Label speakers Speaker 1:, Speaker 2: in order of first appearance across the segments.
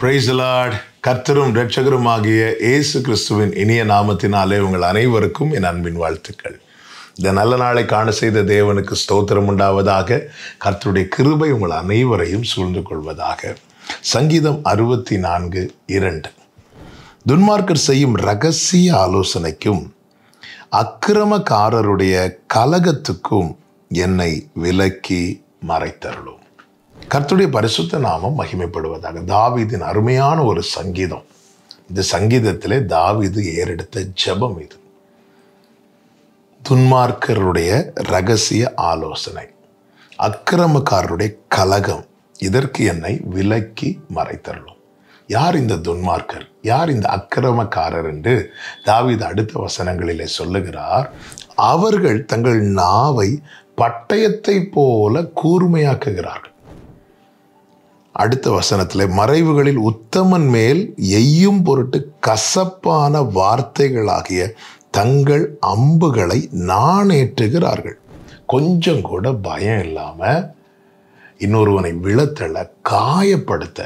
Speaker 1: Praise the Lord. கர்த்தரும் இரட்சகருமாகிய இயேசு கிறிஸ்துவின் இனிய நாமத்தினாலே உங்கள் அனைவருக்கும் என் அன்பின் வாழ்த்துக்கள். இந்த நல்ல நாளை காண செய்த தேவனுக்கு ஸ்தோத்திரம் உண்டாவதாக. கர்த்தருடைய கிருபை உங்கள் அனைவரையும் சூழ்ந்து கொள்வதாக. சங்கீதம் 64:2. துன்மார்க்கர் செய்யும் இரகசிய ஆலோசனைக்கும் அக்கிரமக்காரருடைய கலகத்துக்கும் என்னை விலக்கி மறைத்தருளும். கர்த்தருடைய பரிசுத்த நாமம் மகிமைப்படுவதாக. தாவீதின் அருமையான ஒரு சங்கீதம். இந்த சங்கீதத்திலே தாவீது ஏறெடுத்த ஜெபம் இது. துன்மார்க்கருடைய இரகசிய ஆலோசனை, அக்கிரமக்காரருடைய கலகம், இதற்கு என்னை விலக்கி மறைத்தருளும். யார் இந்த துன்மார்க்கர், யார் இந்த அக்கிரமக்காரர் என்று தாவீது அடுத்த வசனங்களிலே சொல்லுகிறார். அவர்கள் தங்கள் நாவை பட்டயத்தை போல கூர்மையாக்குகிறார்கள். அடுத்த வசனத்தில் மறைவுகளில் உத்தமன் மேல் எய்யும் பொருட்டு கசப்பான வார்த்தைகளாகிய தங்கள் அம்புகளை நாணேற்றுகிறார்கள். கொஞ்சம் கூட பயம் இல்லாம இன்னொருவனை விழத்தள்ள, காயப்படுத்த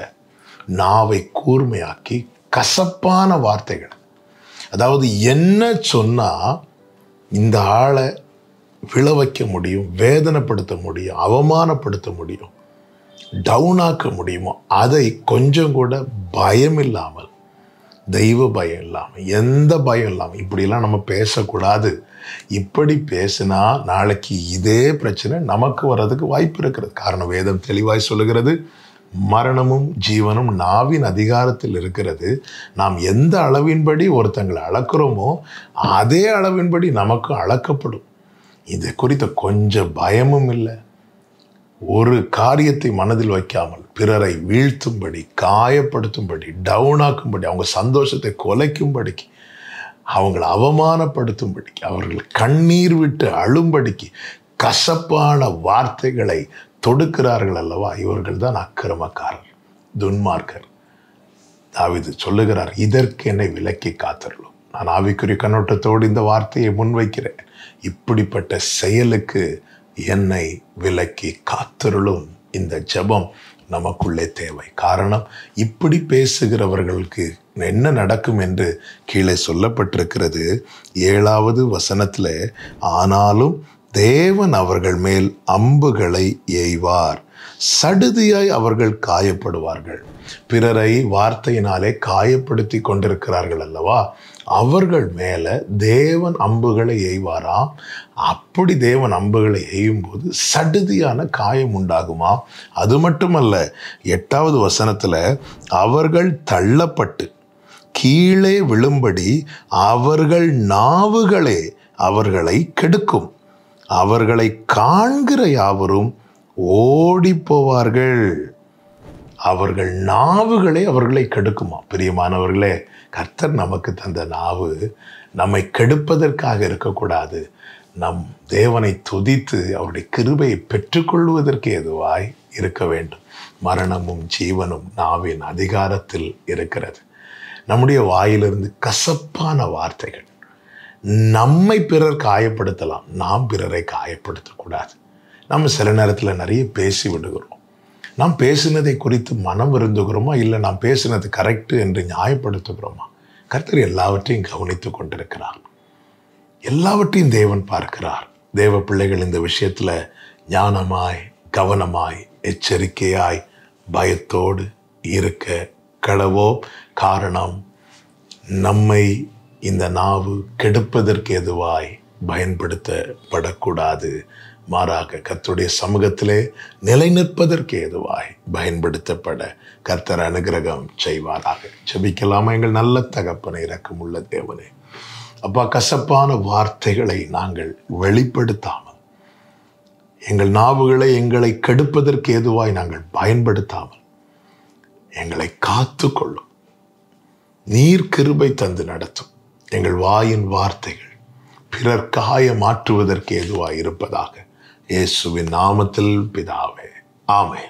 Speaker 1: நாவை கூர்மையாக்கி கசப்பான வார்த்தைகள். அதாவது என்ன சொன்னா இந்த ஆளை விழ வைக்க முடியும், வேதனைப்படுத்த முடியும், அவமானப்படுத்த முடியும், டவுனாக்க முடியுமோ அதை கொஞ்சம் கூட பயம் இல்லாமல், தெய்வ பயம் இல்லாமல், எந்த பயம் இல்லாமல் இப்படிலாம் நம்ம பேசக்கூடாது. இப்படி பேசினா நாளைக்கு இதே பிரச்சனை நமக்கு வர்றதுக்கு வாய்ப்பு இருக்கிறது. காரணம் வேதம் தெளிவாய் சொல்லுகிறது, மரணமும் ஜீவனும் நாவின் அதிகாரத்தில் இருக்கிறது. நாம் எந்த அளவின்படி ஒருத்தங்களை அளக்கிறோமோ அதே அளவின்படி நமக்கு அளக்கப்படும். இது குறித்த கொஞ்சம் பயமும் இல்லை. ஒரு காரியத்தை மனதில் வைக்காமல் பிறரை வீழ்த்தும்படி, காயப்படுத்தும்படி, டவுனாக்கும்படி, அவங்க சந்தோஷத்தை கொலைக்கும்படிக்கு, அவங்களை அவமானப்படுத்தும்படிக்கு, அவர்கள் கண்ணீர் விட்டு அழும்படிக்கு கசப்பான வார்த்தைகளை தொடுக்கிறார்கள் அல்லவா, இவர்கள் தான் அக்கிரமக்காரர், துன்மார்க்கர். தாவீது சொல்லுகிறார், இதற்கு என்னை விலக்கி காத்தருளும். நான் ஆவிக்குரிய கண்ணோட்டத்தோடு இந்த வார்த்தையை முன்வைக்கிறேன். இப்படிப்பட்ட செயலுக்கு என்னை விலக்கி காத்தருளும். இந்த ஜெபம் நமக்குள்ளே தேவை. காரணம், இப்படி பேசுகிறவர்களுக்கு என்ன நடக்கும் என்று கீழே சொல்லப்பட்டிருக்கிறது. 7வது வசனத்தில், ஆனாலும் தேவன் அவர்கள் மேல் அம்புகளை எய்வார், சடுதியாய் அவர்கள் காயப்படுவார்கள். பிறரை வார்த்தையினாலே காயப்படுத்தி கொண்டிருக்கிறார்கள் அல்லவா, அவர்கள் மேல தேவன் அம்புகளை எய்வாராம். அப்படி தேவன் அம்புகளை எய்யும் போது சடுதியான காயம் உண்டாகுமா. அது மட்டுமல்ல, 8வது வசனத்துல, அவர்கள் தள்ளப்பட்டு கீழே விழும்படி அவர்கள் நாவுகளே அவர்களை கெடுக்கும், அவர்களை காண்கிற யாவரும் ஓடி போவார்கள். அவர்கள் நாவுகளே அவர்களை கெடுக்குமா. பிரியமானவர்களே, கர்த்தர் நமக்கு தந்த நாவு நம்மை கெடுப்பதற்காக இருக்கக்கூடாது. நம் தேவனை துதித்து அவருடைய கிருபையை பெற்றுக்கொள்வதற்கு எதுவாய் இருக்க வேண்டும். மரணமும் ஜீவனும் நாவின் அதிகாரத்தில் இருக்கிறது. நம்முடைய வாயிலிருந்து கசப்பான வார்த்தைகள், நம்மை பிறர் காயப்படுத்தலாம், நாம் பிறரை காயப்படுத்தக்கூடாது. நம்ம சில நேரத்தில் நிறைய பேசி விடுகிறோம். நாம் பேசினதை குறித்து மனம் வருந்துகிறோமா, இல்லை நாம் பேசினது கரெக்டு என்று நியாயப்படுத்துகிறோமா? கர்த்தர் எல்லாவற்றையும் கவனித்து கொண்டிருக்கிறார். எல்லாவற்றையும் தேவன் பார்க்கிறார். தேவ பிள்ளைகள் இந்த விஷயத்தில் ஞானமாய், கவனமாய், எச்சரிக்கையாய், பயத்தோடு இருக்க கடவோம். காரணம், நம்மை இந்த நாவு கெடுப்பதற்கு எதுவாய் பயன்படுத்தப்படக்கூடாது. மாறாக கர்த்தருடைய சமூகத்திலே நிலை நிற்பதற்கு ஏதுவாய் பயன்படுத்தப்பட கர்த்தர் அனுகிரகம் செய்வாராக. ஜெபிக்கலாமா? எங்கள் நல்ல தகப்பனை, இரக்கமுள்ள தேவனே, அப்பா, கசப்பான வார்த்தைகளை நாங்கள் வெளிப்படுத்தாமல், எங்கள் நாவுகளை எங்களை கெடுப்பதற்கு ஏதுவாய் நாங்கள் பயன்படுத்தாமல் எங்களை காத்து கொள்ளும். நீர் கிருபை தந்து நடத்தும். எங்கள் வாயின் வார்த்தைகள் பிறர் காய மாற்றுவதற்கு ஏதுவாய் இருப்பதாக. இயேசுவின் நாமத்தில் பிதாவே, ஆமென்.